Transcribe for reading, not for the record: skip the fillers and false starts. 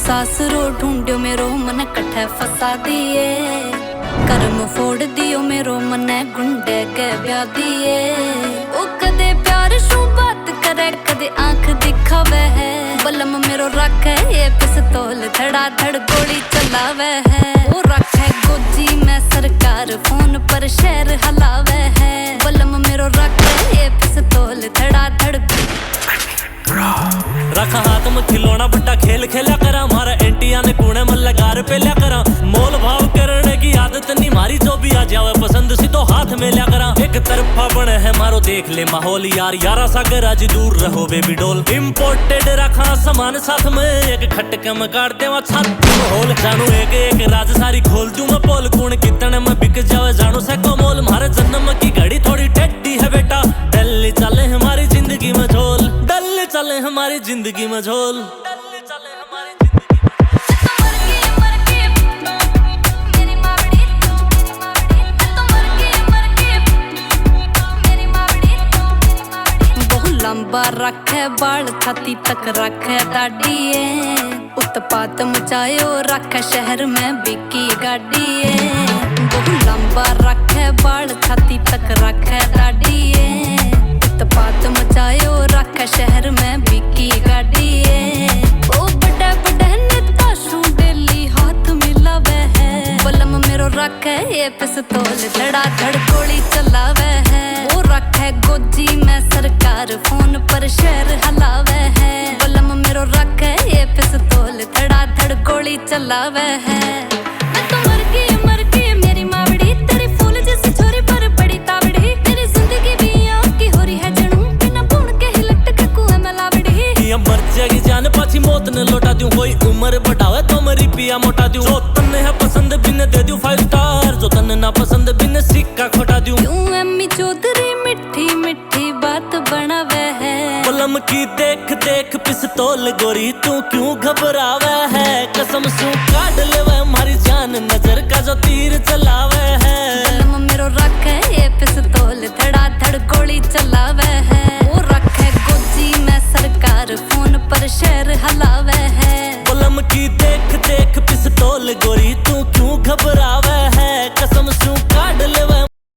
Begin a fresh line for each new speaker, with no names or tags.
सासरो ढूंढ्यो मेरो मन कठे फसा दिए। कर्म फोड़ दियो मेरो मन गुंडे के ब्याह दिए। ओ कदे प्यार शू बात करे कदे आंख दिखावे है। बलम मेरो रखे ये पिस्तौल धड़ाधड़ गोली चलावे है। वो रखे गोजी में सरकार फोन पर शहर हलावे है। बलम मेरो रखे ये पिस्तौल धड़ाधड़
रखा हाथ में खिलौना बट्टा खेल खेला करा। मारा एंटिया ने कूने में लगार पे लिया करा। मोल भाव करने की आदत नहीं मारी, जो भी आ जावे पसंद सी तो हाथ में लिया करा। एक तरफा बने है मारो देख ले माहौल यार, यारा सागर आज दूर रहो बेबी डोल। इम्पोर्टेड रखा सामान साथ में, एक खटके में काट देवा छाती में होल। जानू एक एक राज सारी खोल दूं मैं पोल, कून कितने में बिक जावे जानू से को मोल। मारे जन्म की घड़ी थोड़ी टेढ़ी है बेटा, दिल्ली चले हमारी जिंदगी में झोल। दिल्ली चले हमारी जिंदगी में झोल।
लंबा रखे बाल छाती तक रखे दाढ़िए। उत्पात मचायो रखे शहर में बिकी गाड़िए। बहु लंबा रखे बाल छाती तक रखे दाढ़िए। उत्पात मचायो रखे शहर में बिकी गाड़िए। ओ बड़े बड़े नेता शू डेली हाथ मिलावे है। बलम मेरो रखे ये पिस्तौल धड़ाधड़ गोली चलावे है। वो रखे गोजी में सरकार फोन पर शहर हलावे है। बलम मेरो रखे ये पिस्तौल धड़ाधड़ गोली चलावे है। मैं तो मर गई मेरी मावड़ी, तेरी फूल जैसी छोरी पर बड़ी तावड़ी। तेरी जिंदगी भी की हो रही है जनू, बिना भून के ही लटके कुएं में लावड़ी।
ये मर जाएगी जान पाछी मौत ने लौटा दूं। कोई उम्र बढ़ावे तो मेरी पिया मोटा दूं। जो तन्ने है पसंद बिन दे दूं 5 स्टार, जो तन्ने ना पसंद बिन सिक्का खोटा दूं।
क्यों अम्मी चौधरी मिठी मिठी बात बनावे है।
बलम की देख देख पिस्तौल गोरी तू क्यों घबरावे है। कसम सू काट लेवे हमारी जान, नजर का जो तीर चलावे है।
बलम मेरो रखे ये पिस्तौल धड़ाधड़ गोली चलावे।